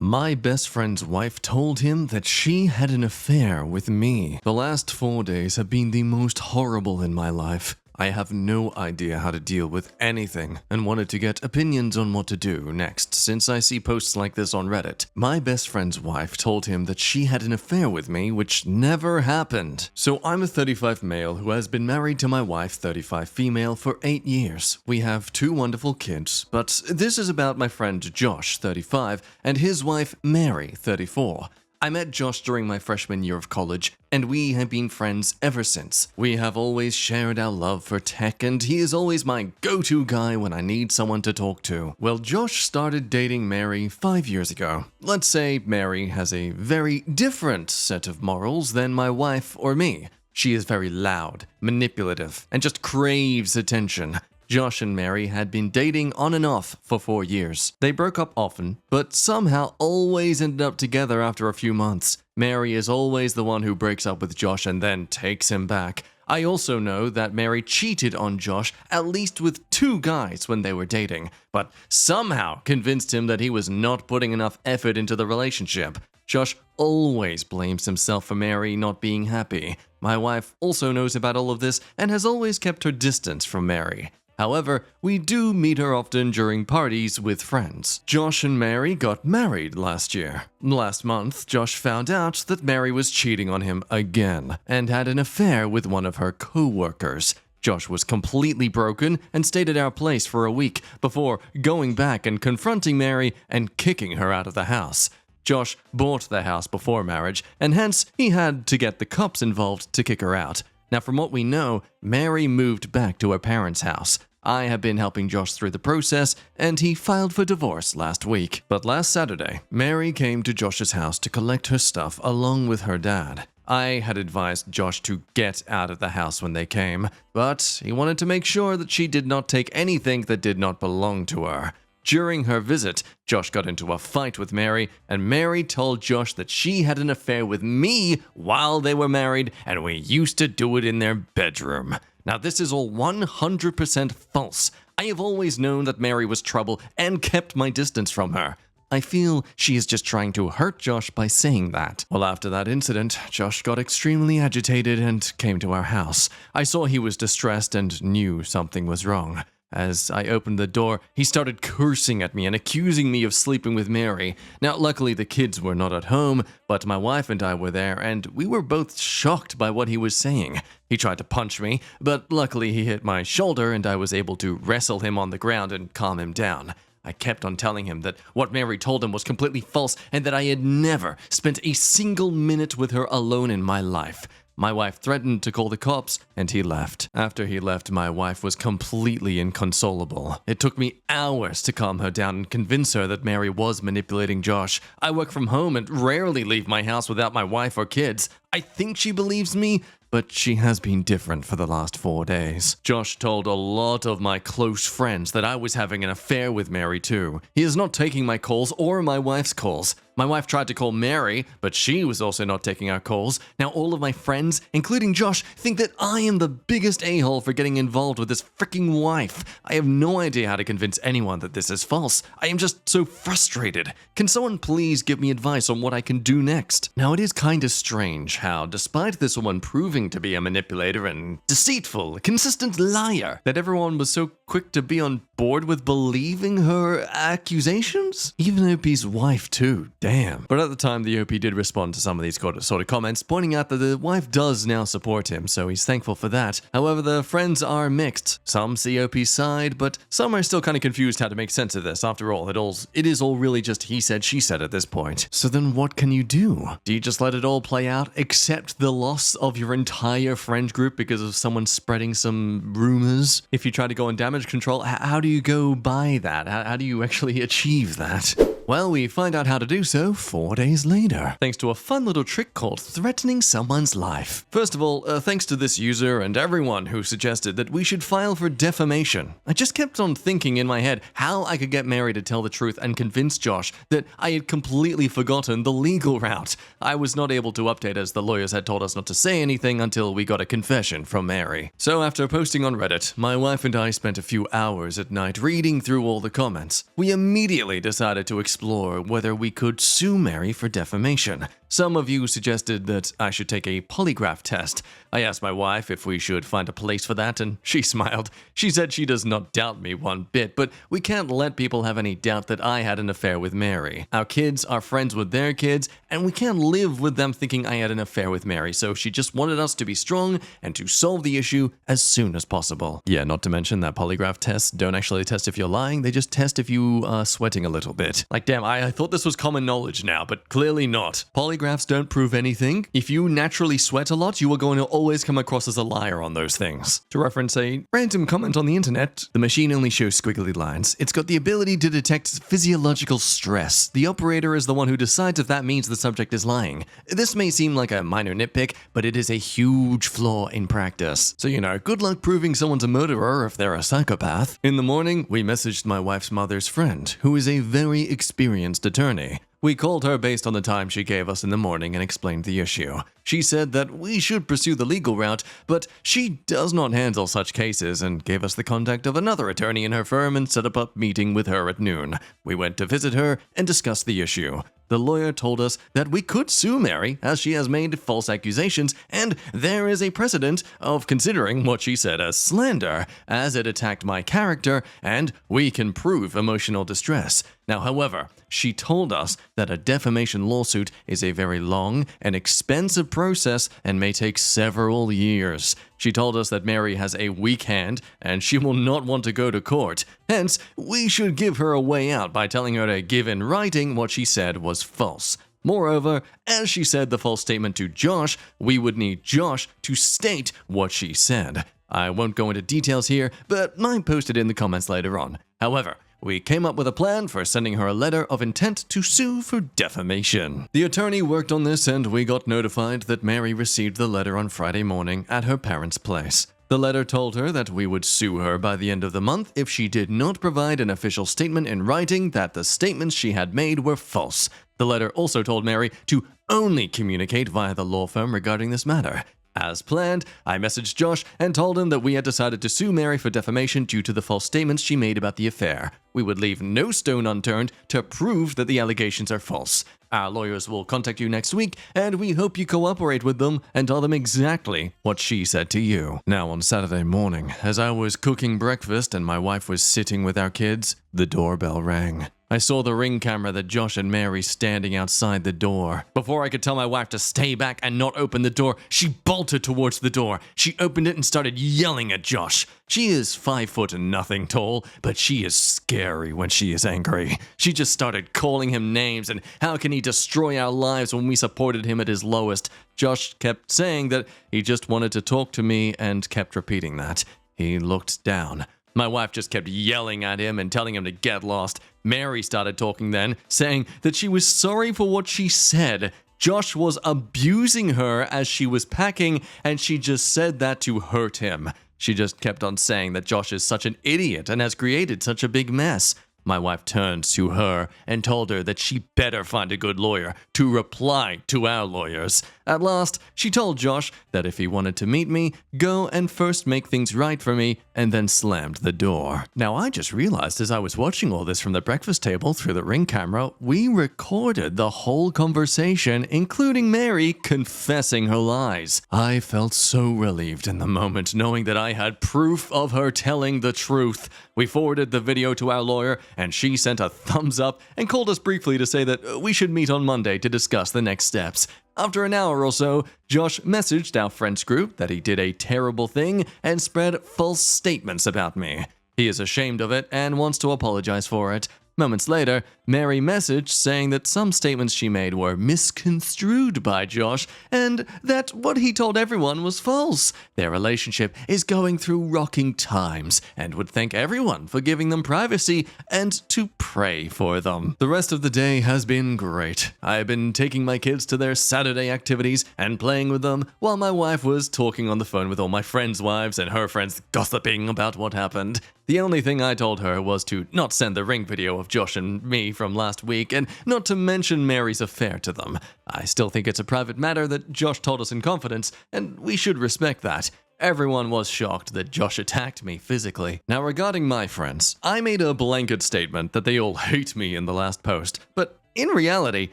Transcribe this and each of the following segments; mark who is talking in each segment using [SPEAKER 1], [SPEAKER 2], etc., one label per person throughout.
[SPEAKER 1] My best friend's wife told him that she had an affair with me. The last 4 days have been the most horrible in my life. I have no idea how to deal with anything and wanted to get opinions on what to do next since I see posts like this on Reddit. My best friend's wife told him that she had an affair with me, which never happened. So I'm a 35 male who has been married to my wife, 35 female, for 8 years. We have 2 wonderful kids, but this is about my friend Josh, 35, and his wife Mary, 34. I met Josh during my freshman year of college, and we have been friends ever since. We have always shared our love for tech, and he is always my go-to guy when I need someone to talk to. Well, Josh started dating Mary 5 years ago. Let's say Mary has a very different set of morals than my wife or me. She is very loud, manipulative, and just craves attention. Josh and Mary had been dating on and off for 4 years. They broke up often, but somehow always ended up together after a few months. Mary is always the one who breaks up with Josh and then takes him back. I also know that Mary cheated on Josh at least with 2 guys when they were dating, but somehow convinced him that he was not putting enough effort into the relationship. Josh always blames himself for Mary not being happy. My wife also knows about all of this and has always kept her distance from Mary. However, we do meet her often during parties with friends. Josh and Mary got married last year. Last month, Josh found out that Mary was cheating on him again and had an affair with one of her co-workers. Josh was completely broken and stayed at our place for a week before going back and confronting Mary and kicking her out of the house. Josh bought the house before marriage, and hence he had to get the cops involved to kick her out. Now, from what we know, Mary moved back to her parents' house. I have been helping Josh through the process, and he filed for divorce last week. But last Saturday, Mary came to Josh's house to collect her stuff along with her dad. I had advised Josh to get out of the house when they came, but he wanted to make sure that she did not take anything that did not belong to her. During her visit, Josh got into a fight with Mary, and Mary told Josh that she had an affair with me while they were married, and we used to do it in their bedroom. Now, this is all 100% false. I have always known that Mary was trouble and kept my distance from her. I feel she is just trying to hurt Josh by saying that. Well, after that incident, Josh got extremely agitated and came to our house. I saw he was distressed and knew something was wrong. As I opened the door, he started cursing at me and accusing me of sleeping with Mary. Now, luckily the kids were not at home, but my wife and I were there, and we were both shocked by what he was saying. He tried to punch me, but luckily he hit my shoulder and I was able to wrestle him on the ground and calm him down. I kept on telling him that what Mary told him was completely false and that I had never spent a single minute with her alone in my life. My wife threatened to call the cops, and he left. After he left, my wife was completely inconsolable. It took me hours to calm her down and convince her that Mary was manipulating Josh. I work from home and rarely leave my house without my wife or kids. I think she believes me, but she has been different for the last 4 days. Josh told a lot of my close friends that I was having an affair with Mary too. He is not taking my calls or my wife's calls. My wife tried to call Mary, but she was also not taking our calls. Now all of my friends, including Josh, think that I am the biggest a-hole for getting involved with this freaking wife. I have no idea how to convince anyone that this is false. I am just so frustrated. Can someone please give me advice on what I can do next? Now it is kinda strange how, despite this woman proving to be a manipulator and deceitful, consistent liar, that everyone was so quick to be on board with believing her accusations? Even OP's wife too. Damn. But at the time, the OP did respond to some of these sort of comments, pointing out that the wife does now support him, so he's thankful for that. However, the friends are mixed. Some see OP's side, but some are still kind of confused how to make sense of this. After all, it is all really just he said, she said at this point. So then what can you do? Do you just let it all play out, accept the loss of your entire friend group because of someone spreading some rumors? If you try to go on damage control, how do you go by that? How do you actually achieve that? Well, we find out how to do so 4 days later, thanks to a fun little trick called threatening someone's life. First of all, thanks to this user and everyone who suggested that we should file for defamation. I just kept on thinking in my head how I could get Mary to tell the truth and convince Josh that I had completely forgotten the legal route. I was not able to update as the lawyers had told us not to say anything until we got a confession from Mary. So after posting on Reddit, my wife and I spent a few hours at night reading through all the comments. We immediately decided to explain explore whether we could sue Mary for defamation. Some of you suggested that I should take a polygraph test. I asked my wife if we should find a place for that, and she smiled. She said she does not doubt me one bit, but we can't let people have any doubt that I had an affair with Mary. Our kids are friends with their kids, and we can't live with them thinking I had an affair with Mary, so she just wanted us to be strong and to solve the issue as soon as possible. Yeah, not to mention that polygraph tests don't actually test if you're lying, they just test if you are sweating a little bit. Like, damn, I thought this was common knowledge now, but clearly not. Polygraphs don't prove anything. If you naturally sweat a lot, you are going to always come across as a liar on those things. To reference a random comment on the internet, the machine only shows squiggly lines. It's got the ability to detect physiological stress. The operator is the one who decides if that means the subject is lying. This may seem like a minor nitpick, but it is a huge flaw in practice. So, good luck proving someone's a murderer if they're a psychopath. In the morning, we messaged my wife's mother's friend, who is a very experienced attorney. We called her based on the time she gave us in the morning and explained the issue. She said that we should pursue the legal route, but she does not handle such cases and gave us the contact of another attorney in her firm and set up a meeting with her at noon. We went to visit her and discuss the issue. The lawyer told us that we could sue Mary as she has made false accusations, and there is a precedent of considering what she said as slander, as it attacked my character, and we can prove emotional distress. Now, however, she told us that a defamation lawsuit is a very long and expensive process and may take several years. She told us that Mary has a weak hand and she will not want to go to court. Hence, we should give her a way out by telling her to give in writing what she said was false. Moreover, as she said the false statement to Josh, we would need Josh to state what she said. I won't go into details here, but might post it in the comments later on. However, we came up with a plan for sending her a letter of intent to sue for defamation. The attorney worked on this and we got notified that Mary received the letter on Friday morning at her parents' place. The letter told her that we would sue her by the end of the month if she did not provide an official statement in writing that the statements she had made were false. The letter also told Mary to only communicate via the law firm regarding this matter. As planned, I messaged Josh and told him that we had decided to sue Mary for defamation due to the false statements she made about the affair. We would leave no stone unturned to prove that the allegations are false. Our lawyers will contact you next week, and we hope you cooperate with them and tell them exactly what she said to you. Now, on Saturday morning, as I was cooking breakfast and my wife was sitting with our kids, the doorbell rang. I saw the Ring camera that Josh and Mary standing outside the door. Before I could tell my wife to stay back and not open the door, she bolted towards the door. She opened it and started yelling at Josh. She is 5 foot and nothing tall, but she is scary when she is angry. She just started calling him names and how can he destroy our lives when we supported him at his lowest. Josh kept saying that he just wanted to talk to me and kept repeating that. He looked down. My wife just kept yelling at him and telling him to get lost. Mary started talking then, saying that she was sorry for what she said. Josh was abusing her as she was packing, and she just said that to hurt him. She just kept on saying that Josh is such an idiot and has created such a big mess. My wife turned to her and told her that she better find a good lawyer to reply to our lawyers. At last, she told Josh that if he wanted to meet me, go and first make things right for me, and then slammed the door. Now, I just realized as I was watching all this from the breakfast table through the Ring camera, we recorded the whole conversation, including Mary confessing her lies. I felt so relieved in the moment knowing that I had proof of her telling the truth. We forwarded the video to our lawyer, and she sent a thumbs up and called us briefly to say that we should meet on Monday to discuss the next steps. After an hour or so, Josh messaged our friends group that he did a terrible thing and spread false statements about me. He is ashamed of it and wants to apologize for it. Moments later, Mary messaged saying that some statements she made were misconstrued by Josh and that what he told everyone was false. Their relationship is going through rocking times and would thank everyone for giving them privacy and to pray for them. The rest of the day has been great. I have been taking my kids to their Saturday activities and playing with them while my wife was talking on the phone with all my friends' wives and her friends gossiping about what happened. The only thing I told her was to not send the Ring video of Josh and me from last week, and not to mention Mary's affair to them. I still think it's a private matter that Josh told us in confidence, and we should respect that. everyone was shocked that Josh attacked me physically. Now regarding my friends, I made a blanket statement that they all hate me in the last post, but in reality,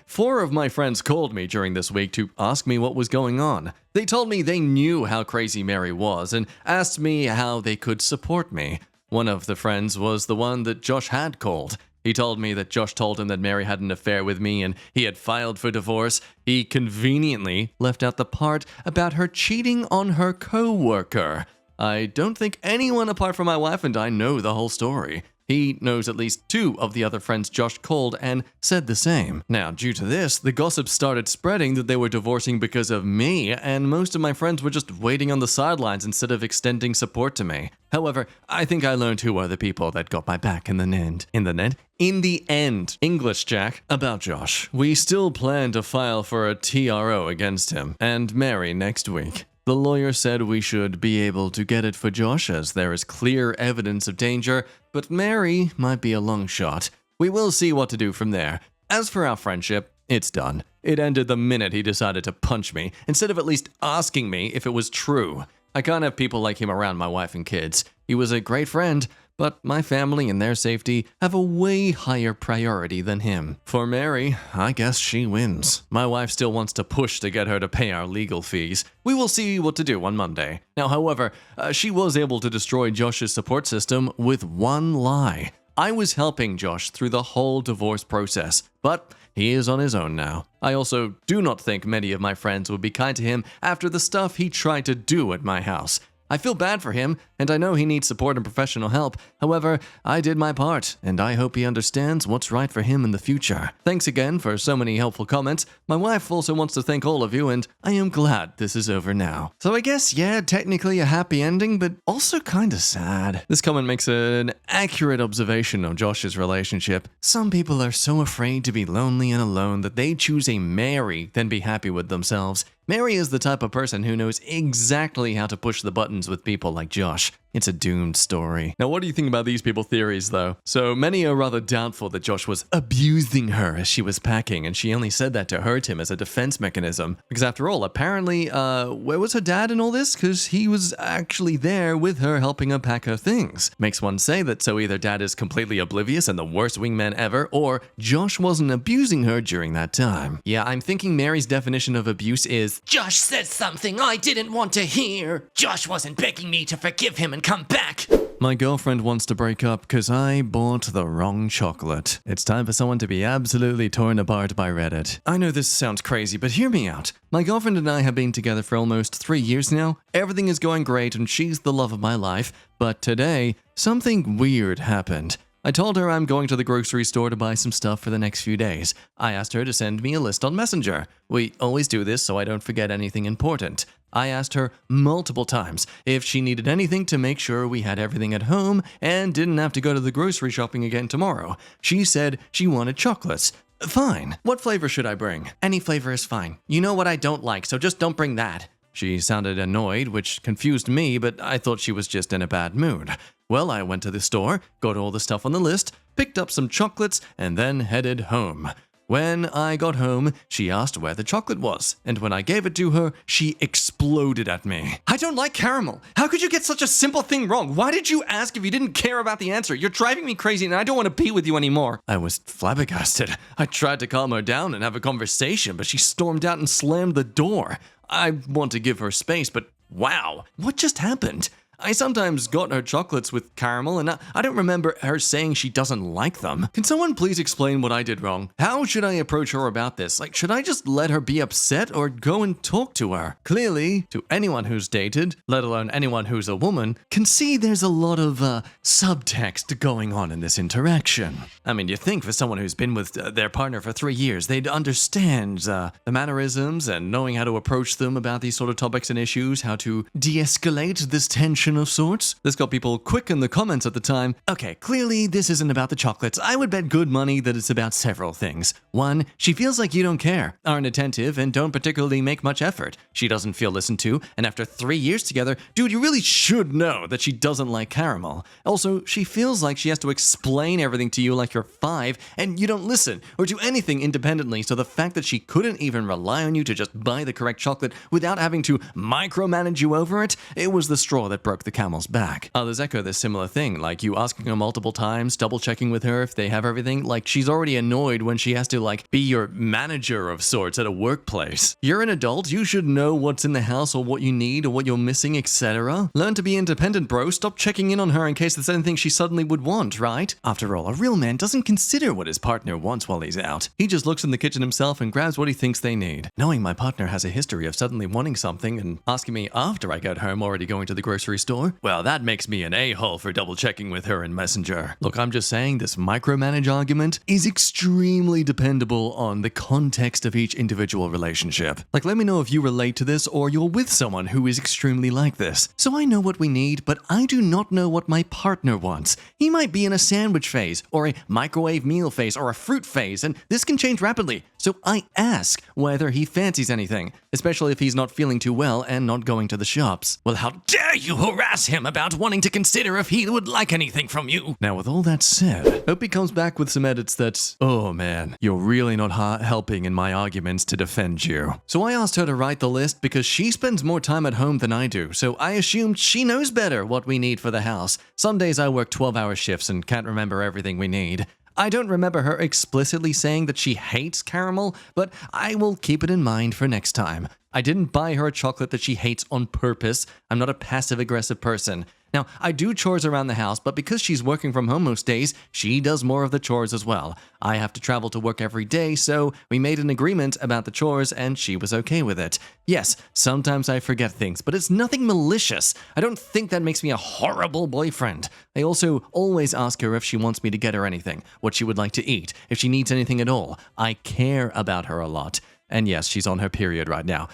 [SPEAKER 1] 4 of my friends called me during this week to ask me what was going on. They told me they knew how crazy Mary was and asked me how they could support me. One of the friends was the one that Josh had called. He told me that Josh told him that Mary had an affair with me and he had filed for divorce. He conveniently left out the part about her cheating on her co-worker. I don't think anyone apart from my wife and I know the whole story. He knows at least 2 of the other friends Josh called and said the same. Now, due to this, the gossip started spreading that they were divorcing because of me, and most of my friends were just waiting on the sidelines instead of extending support to me. However, I think I learned who are the people that got my back in the end. In the end. English, Jack. About Josh. We still plan to file for a TRO against him and Mary next week. The lawyer said we should be able to get it for Josh as there is clear evidence of danger, but Mary might be a long shot. We will see what to do from there. As for our friendship, it's done. It ended the minute he decided to punch me, instead of at least asking me if it was true. I can't have people like him around my wife and kids. He was a great friend, but my family and their safety have a way higher priority than him. For Mary, I guess she wins. My wife still wants to push to get her to pay our legal fees. We will see what to do on Monday. Now, however, she was able to destroy Josh's support system with one lie. I was helping Josh through the whole divorce process, but he is on his own now. I also do not think many of my friends would be kind to him after the stuff he tried to do at my house. I feel bad for him, and I know he needs support and professional help. However, I did my part, and I hope he understands what's right for him in the future. Thanks again for so many helpful comments. My wife also wants to thank all of you, and I am glad this is over now. So I guess, yeah, technically a happy ending, but also kinda sad. This comment makes an accurate observation of Josh's relationship. Some people are so afraid to be lonely and alone that they choose a Mary than be happy with themselves. Mary is the type of person who knows exactly how to push the buttons with people like Josh. It's a doomed story. Now, what do you think about these people's theories, though? So many are rather doubtful that Josh was abusing her as she was packing, and she only said that to hurt him as a defense mechanism. Because after all, apparently, where was her dad in all this? Because he was actually there with her helping her pack her things. Makes one say that so either dad is completely oblivious and the worst wingman ever, or Josh wasn't abusing her during that time. Yeah, I'm thinking Mary's definition of abuse is,
[SPEAKER 2] Josh said something I didn't want to hear. Josh wasn't begging me to forgive him and come back.
[SPEAKER 1] my girlfriend wants to break up because I bought the wrong chocolate. It's time for someone to be absolutely torn apart by Reddit. I know this sounds crazy, but hear me out. My girlfriend and I have been together for almost 3 years now. Everything is going great and she's the love of my life. But today, something weird happened. I told her I'm going to the grocery store to buy some stuff for the next few days. I asked her to send me a list on Messenger. We always do this so I don't forget anything important. I asked her multiple times if she needed anything to make sure we had everything at home and didn't have to go to the grocery shopping again tomorrow. She said she wanted chocolates. Fine. What flavor should I bring? Any flavor is fine. You know what I don't like, so just don't bring that. She sounded annoyed, which confused me, but I thought she was just in a bad mood. Well, I went to the store, got all the stuff on the list, picked up some chocolates, and then headed home. When I got home, she asked where the chocolate was, and when I gave it to her, she exploded at me. I don't like caramel. How could you get such a simple thing wrong? Why did you ask if you didn't care about the answer? You're driving me crazy and I don't want to be with you anymore. I was flabbergasted. I tried to calm her down and have a conversation, but she stormed out and slammed the door. I want to give her space, but wow, what just happened? I sometimes got her chocolates with caramel, and I don't remember her saying she doesn't like them. Can someone please explain what I did wrong? How should I approach her about this? Like, should I just let her be upset or go and talk to her? Clearly, to anyone who's dated, let alone anyone who's a woman, can see there's a lot of subtext going on in this interaction. I mean, you think for someone who's been with their partner for 3 years, they'd understand the mannerisms and knowing how to approach them about these sort of topics and issues, how to de-escalate this tension confession of sorts. This got people quick in the comments at the time. Okay, clearly this isn't about the chocolates. I would bet good money that it's about several things. 1, she feels like you don't care, aren't attentive, and don't particularly make much effort. She doesn't feel listened to, and after 3 years together, dude, you really should know that she doesn't like caramel. Also, she feels like she has to explain everything to you like you're 5, and you don't listen or do anything independently, so the fact that she couldn't even rely on you to just buy the correct chocolate without having to micromanage you over it, it was the straw that broke the camel's back. Others echo this similar thing, like you asking her multiple times, double checking with her if they have everything, like she's already annoyed when she has to like be your manager of sorts at a workplace. You're an adult, you should know what's in the house or what you need or what you're missing, etc. Learn to be independent, bro. Stop checking in on her in case there's anything she suddenly would want, right? After all, a real man doesn't consider what his partner wants while he's out. He just looks in the kitchen himself and grabs what he thinks they need. Knowing my partner has a history of suddenly wanting something and asking me after I get home already going to the grocery store, well, that makes me an a-hole for double checking with her in Messenger. Look, I'm just saying this micromanage argument is extremely dependable on the context of each individual relationship. Like, let me know if you relate to this or you're with someone who is extremely like this. So I know what we need, but I do not know what my partner wants. He might be in a sandwich phase, or a microwave meal phase, or a fruit phase, and this can change rapidly. So I ask whether he fancies anything, especially if he's not feeling too well and not going to the shops.
[SPEAKER 2] Well, how dare you harass him about wanting to consider if he would like anything from you?
[SPEAKER 1] Now, with all that said, hope he comes back with some edits that, oh man, you're really not helping in my arguments to defend you. So I asked her to write the list because she spends more time at home than I do, so I assumed she knows better what we need for the house. Some days I work 12-hour shifts and can't remember everything we need. I don't remember her explicitly saying that she hates caramel, but I will keep it in mind for next time. I didn't buy her a chocolate that she hates on purpose. I'm not a passive-aggressive person. Now, I do chores around the house, but because she's working from home most days, she does more of the chores as well. I have to travel to work every day, so we made an agreement about the chores and she was okay with it. Yes, sometimes I forget things, but it's nothing malicious. I don't think that makes me a horrible boyfriend. I also always ask her if she wants me to get her anything, what she would like to eat, if she needs anything at all. I care about her a lot. And yes, she's on her period right now.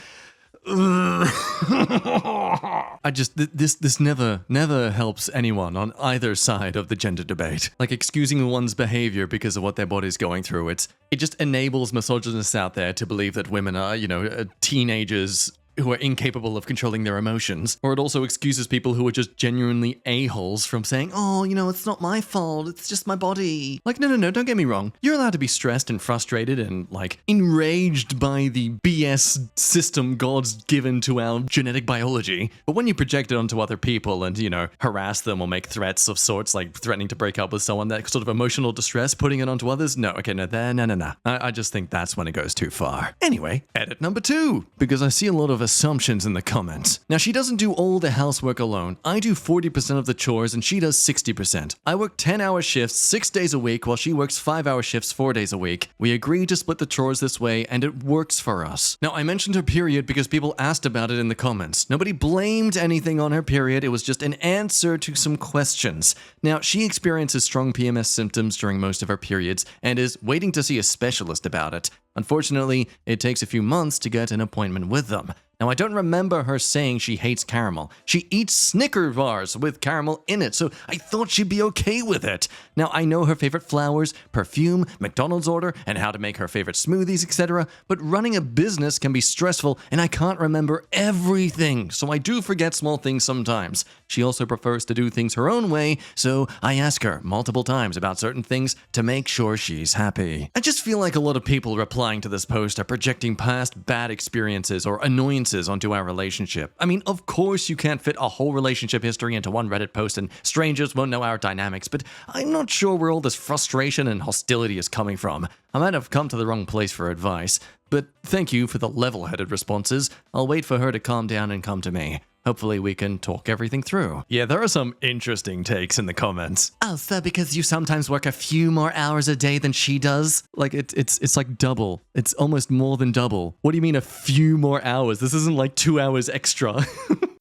[SPEAKER 1] This never helps anyone on either side of the gender debate. Like, excusing one's behavior because of what their body's going through, it just enables misogynists out there to believe that women are, teenagers who are incapable of controlling their emotions. Or it also excuses people who are just genuinely a-holes from saying, oh, it's not my fault, it's just my body. Like, no, don't get me wrong. You're allowed to be stressed and frustrated and, enraged by the BS system God's given to our genetic biology. But when you project it onto other people and, harass them or make threats of sorts, like threatening to break up with someone, that sort of emotional distress, putting it onto others, no. I just think that's when it goes too far. Anyway, edit number 2, because I see a lot of assumptions in the comments. Now, she doesn't do all the housework alone. I do 40% of the chores and she does 60%. I work 10-hour shifts 6 days a week while she works 5-hour shifts 4 days a week. We agreed to split the chores this way and it works for us. Now, I mentioned her period because people asked about it in the comments. Nobody blamed anything on her period. It was just an answer to some questions. Now, she experiences strong PMS symptoms during most of her periods and is waiting to see a specialist about it. Unfortunately, it takes a few months to get an appointment with them. Now, I don't remember her saying she hates caramel. She eats Snicker bars with caramel in it, so I thought she'd be okay with it. Now, I know her favorite flowers, perfume, McDonald's order, and how to make her favorite smoothies, etc., but running a business can be stressful, and I can't remember everything, so I do forget small things sometimes. She also prefers to do things her own way, so I ask her multiple times about certain things to make sure she's happy. I just feel like a lot of people replying to this post are projecting past bad experiences or annoyances onto our relationship. I mean, of course you can't fit a whole relationship history into one Reddit post and strangers won't know our dynamics, but I'm not sure where all this frustration and hostility is coming from. I might have come to the wrong place for advice, but thank you for the level-headed responses. I'll wait for her to calm down and come to me. Hopefully we can talk everything through. Yeah, there are some interesting takes in the comments. Oh, so because you sometimes work a few more hours a day than she does? Like, it's like double. It's almost more than double. What do you mean a few more hours? This isn't like 2 hours extra.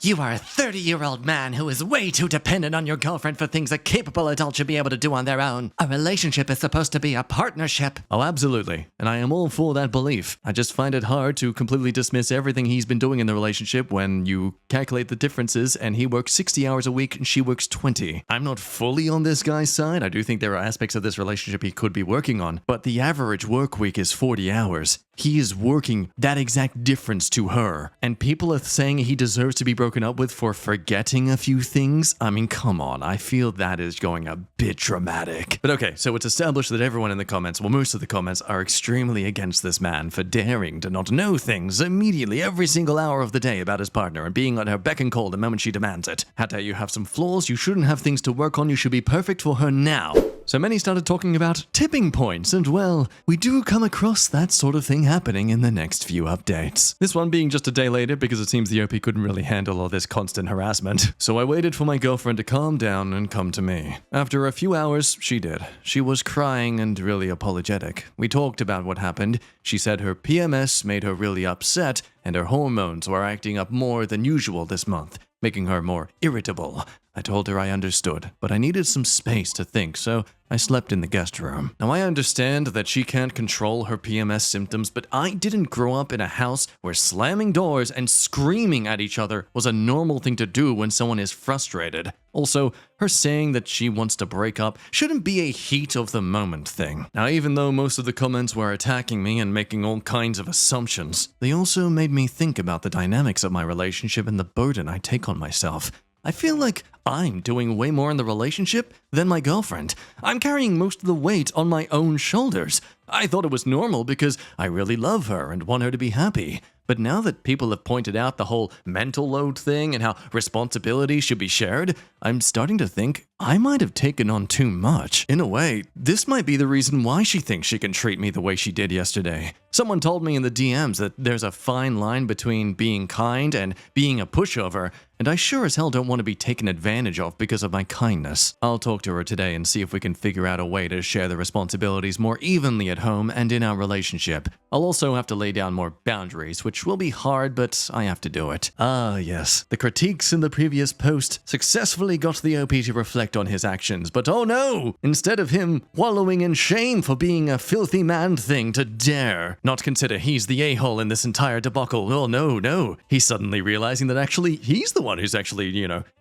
[SPEAKER 2] You are a 30-year-old man who is way too dependent on your girlfriend for things a capable adult should be able to do on their own. A relationship is supposed to be a partnership.
[SPEAKER 1] Oh, absolutely. And I am all for that belief. I just find it hard to completely dismiss everything he's been doing in the relationship when you calculate the differences and he works 60 hours a week and she works 20. I'm not fully on this guy's side. I do think there are aspects of this relationship he could be working on, but the average work week is 40 hours. He is working that exact difference to her. And people are saying he deserves to be broken up with for forgetting a few things. I mean, come on. I feel that is going a bit dramatic. But okay, so it's established that everyone in the comments, well, most of the comments are extremely against this man for daring to not know things immediately every single hour of the day about his partner and being on her beck and call the moment she demands it. How dare you have some flaws? You shouldn't have things to work on. You should be perfect for her now. So many started talking about tipping points, and well, we do come across that sort of thing happening in the next few updates. This one being just a day later because it seems the OP couldn't really handle all this constant harassment. So I waited for my girlfriend to calm down and come to me. After a few hours, she did. She was crying and really apologetic. We talked about what happened. She said her PMS made her really upset and her hormones were acting up more than usual this month, making her more irritable. I told her I understood, but I needed some space to think, so I slept in the guest room. Now, I understand that she can't control her PMS symptoms, but I didn't grow up in a house where slamming doors and screaming at each other was a normal thing to do when someone is frustrated. Also, her saying that she wants to break up shouldn't be a heat of the moment thing. Now, even though most of the comments were attacking me and making all kinds of assumptions, they also made me think about the dynamics of my relationship and the burden I take on myself. I feel like I'm doing way more in the relationship than my girlfriend. I'm carrying most of the weight on my own shoulders. I thought it was normal because I really love her and want her to be happy. But now that people have pointed out the whole mental load thing and how responsibility should be shared, I'm starting to think I might have taken on too much. In a way, this might be the reason why she thinks she can treat me the way she did yesterday. Someone told me in the DMs that there's a fine line between being kind and being a pushover, and I sure as hell don't want to be taken advantage of because of my kindness. I'll talk to her today and see if we can figure out a way to share the responsibilities more evenly at home and in our relationship. I'll also have to lay down more boundaries, which will be hard, but I have to do it. Ah, yes. The critiques in the previous post successfully got the OP to reflect on his actions, but oh no! Instead of him wallowing in shame for being a filthy man thing to dare not consider he's the a-hole in this entire debacle. Oh no. He's suddenly realizing that actually he's the one who's actually,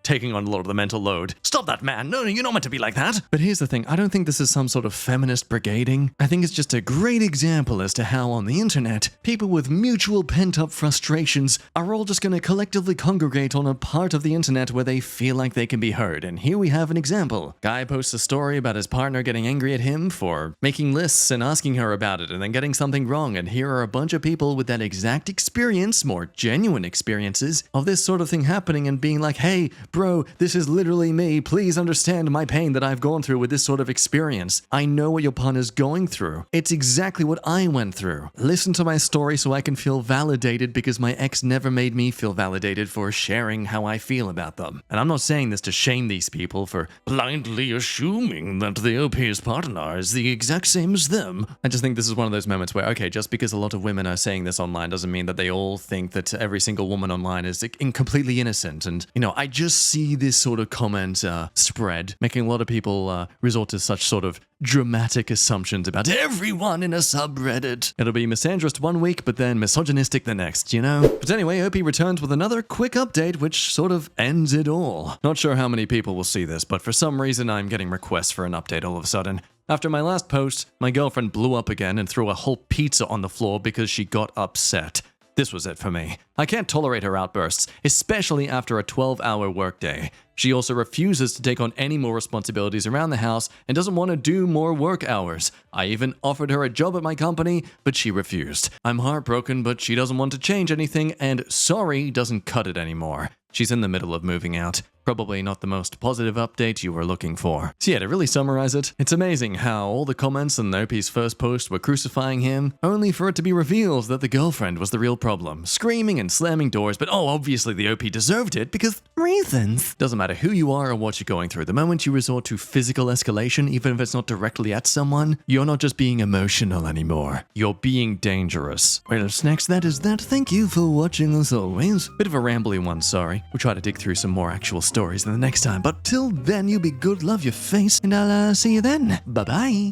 [SPEAKER 1] taking on a lot of the mental load. Stop that, man. No, you're not meant to be like that. But here's the thing. I don't think this is some sort of feminist brigading. I think it's just a great example as to how on the internet, people with mutual pent-up frustrations are all just going to collectively congregate on a part of the internet where they feel like they can be heard. And here we have an example. Guy posts a story about his partner getting angry at him for making lists and asking her about it and then getting something wrong. And here are a bunch of people with that exact experience, more genuine experiences, of this sort of thing happening and being like, hey, bro, this is literally me. Please understand my pain that I've gone through with this sort of experience. I know what your partner's going through. It's exactly what I went through. Listen to my story so I can feel validated because my ex never made me feel validated for sharing how I feel about them. And I'm not saying this to shame these people for blindly assuming that the OP's partner is the exact same as them. I just think this is one of those moments where, okay, just because a lot of women are saying this online doesn't mean that they all think that every single woman online is completely innocent. And, I just see this sort of comment spread, making a lot of people resort to such sort of dramatic assumptions about everyone in a subreddit. It'll be misandrist one week, but then misogynistic the next, But anyway, OP returns with another quick update, which sort of ends it all. Not sure how many people will see this, but for some reason I'm getting requests for an update all of a sudden. After my last post, my girlfriend blew up again and threw a whole pizza on the floor because she got upset. This was it for me. I can't tolerate her outbursts, especially after a 12-hour workday. She also refuses to take on any more responsibilities around the house and doesn't want to do more work hours. I even offered her a job at my company, but she refused. I'm heartbroken, but she doesn't want to change anything, and sorry doesn't cut it anymore. She's in the middle of moving out. Probably not the most positive update you were looking for. So yeah, to really summarize it, it's amazing how all the comments on the OP's first post were crucifying him, only for it to be revealed that the girlfriend was the real problem, screaming and slamming doors, but obviously the OP deserved it because reasons. Doesn't matter who you are or what you're going through, the moment you resort to physical escalation, even if it's not directly at someone, you're not just being emotional anymore. You're being dangerous. Well, snacks, that is that. Thank you for watching as always. Bit of a rambly one, sorry. We'll try to dig through some more actual stories the next time, but till then, you be good, love your face, and I'll see you then. Bye-bye.